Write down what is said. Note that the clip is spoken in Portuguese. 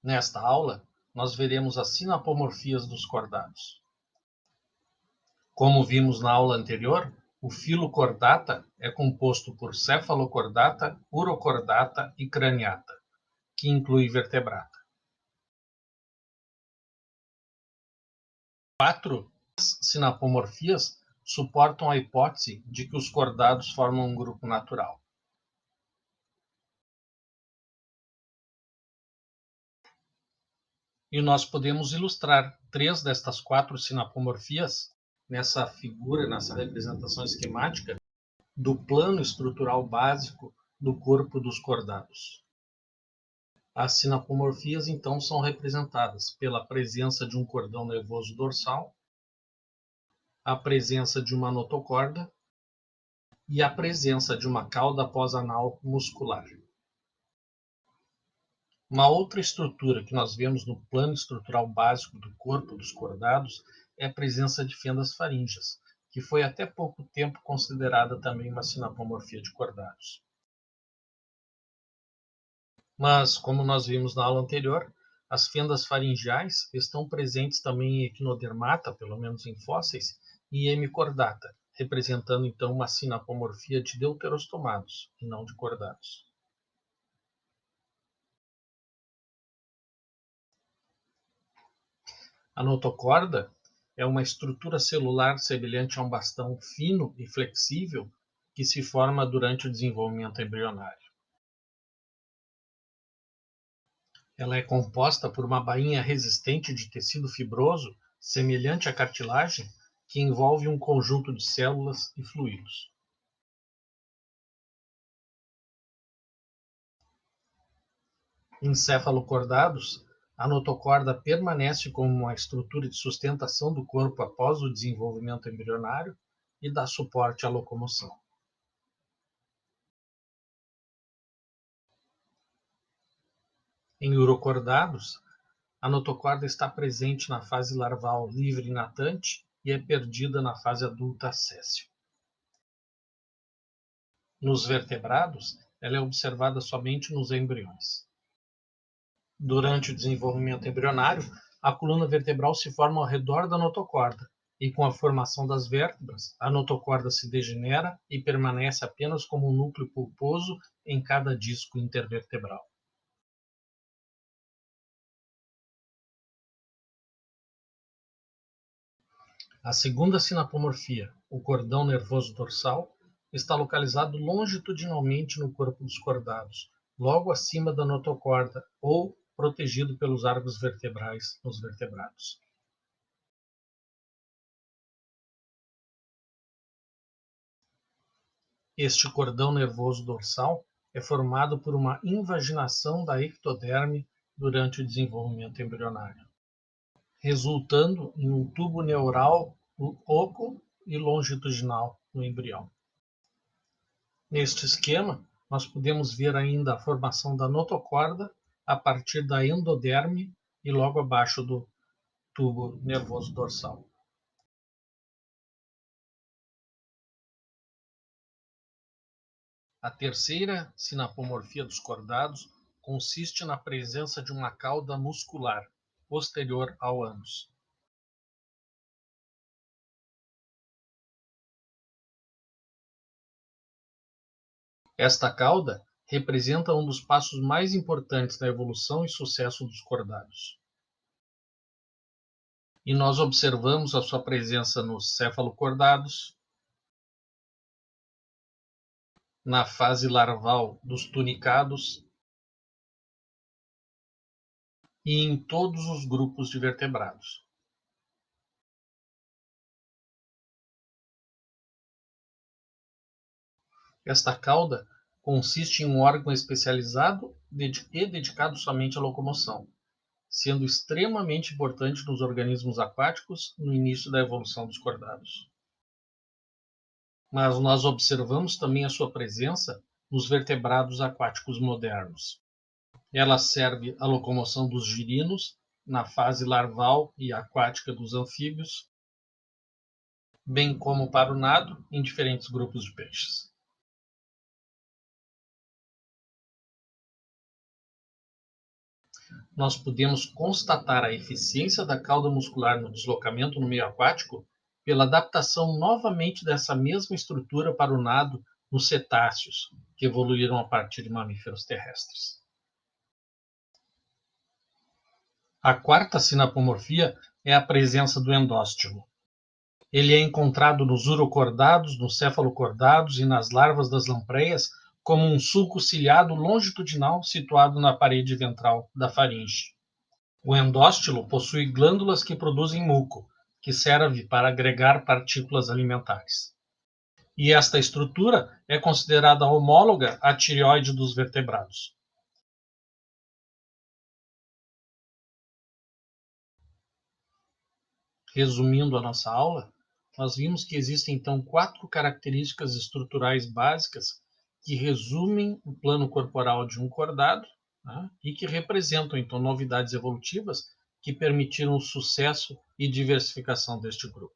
Nesta aula, nós veremos as sinapomorfias dos cordados. Como vimos na aula anterior, o filo cordata é composto por cefalocordata, urocordata e craniata, que inclui vertebrata. 4 sinapomorfias suportam a hipótese de que os cordados formam um grupo natural. E nós podemos ilustrar 3 destas 4 sinapomorfias nessa figura, nessa representação esquemática do plano estrutural básico do corpo dos cordados. As sinapomorfias, então, são representadas pela presença de um cordão nervoso dorsal, a presença de uma notocorda e a presença de uma cauda pós-anal muscular. Uma outra estrutura que nós vemos no plano estrutural básico do corpo dos cordados é a presença de fendas faríngeas, que foi até pouco tempo considerada também uma sinapomorfia de cordados. Mas, como nós vimos na aula anterior, as fendas faringeais estão presentes também em equinodermata, pelo menos em fósseis, e hemicordata, representando então uma sinapomorfia de deuterostomados e não de cordados. A notocorda é uma estrutura celular semelhante a um bastão fino e flexível que se forma durante o desenvolvimento embrionário. Ela é composta por uma bainha resistente de tecido fibroso, semelhante à cartilagem, que envolve um conjunto de células e fluidos. Em cefalocordados, a notocorda permanece como uma estrutura de sustentação do corpo após o desenvolvimento embrionário e dá suporte à locomoção. Em urocordados, a notocorda está presente na fase larval livre e natante e é perdida na fase adulta séssil. Nos vertebrados, ela é observada somente nos embriões. Durante o desenvolvimento embrionário, a coluna vertebral se forma ao redor da notocorda, e com a formação das vértebras, a notocorda se degenera e permanece apenas como um núcleo pulposo em cada disco intervertebral. A segunda sinapomorfia, o cordão nervoso dorsal, está localizado longitudinalmente no corpo dos cordados, logo acima da notocorda ou protegido pelos arcos vertebrais nos vertebrados. Este cordão nervoso dorsal é formado por uma invaginação da ectoderme durante o desenvolvimento embrionário, resultando em um tubo neural oco e longitudinal no embrião. Neste esquema, nós podemos ver ainda a formação da notocorda a partir da endoderme e logo abaixo do tubo nervoso dorsal. A terceira sinapomorfia dos cordados consiste na presença de uma cauda muscular posterior ao ânus. Esta cauda representa um dos passos mais importantes na evolução e sucesso dos cordados. E nós observamos a sua presença nos cefalocordados, na fase larval dos tunicados e em todos os grupos de vertebrados. Esta cauda consiste em um órgão especializado e dedicado somente à locomoção, sendo extremamente importante nos organismos aquáticos no início da evolução dos cordados. Mas nós observamos também a sua presença nos vertebrados aquáticos modernos. Ela serve à locomoção dos girinos na fase larval e aquática dos anfíbios, bem como para o nado em diferentes grupos de peixes. nós podemos constatar a eficiência da cauda muscular no deslocamento no meio aquático pela adaptação novamente dessa mesma estrutura para o nado nos cetáceos, que evoluíram a partir de mamíferos terrestres. A quarta sinapomorfia é a presença do endóstilo. Ele é encontrado nos urocordados, nos cefalocordados e nas larvas das lampreias como um sulco ciliado longitudinal situado na parede ventral da faringe. O endóstilo possui glândulas que produzem muco, que serve para agregar partículas alimentares. E esta estrutura é considerada homóloga à tireoide dos vertebrados. Resumindo a nossa aula, nós vimos que existem então 4 características estruturais básicas que resumem o plano corporal de um cordado, né, e que representam então novidades evolutivas que permitiram o sucesso e diversificação deste grupo.